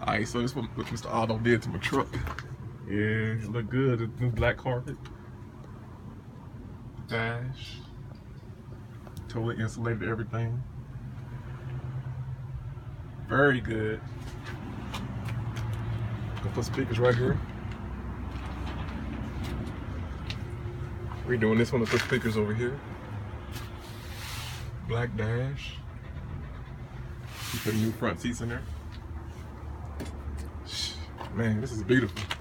Alright, so this is what Mr. Aldo did to my truck. Yeah, it look good. The new black carpet. Dash. Totally insulated everything. Very good. Gonna put speakers right here. Redoing this one to put speakers over here. Black dash. You put new front seats in there. Man, this is beautiful.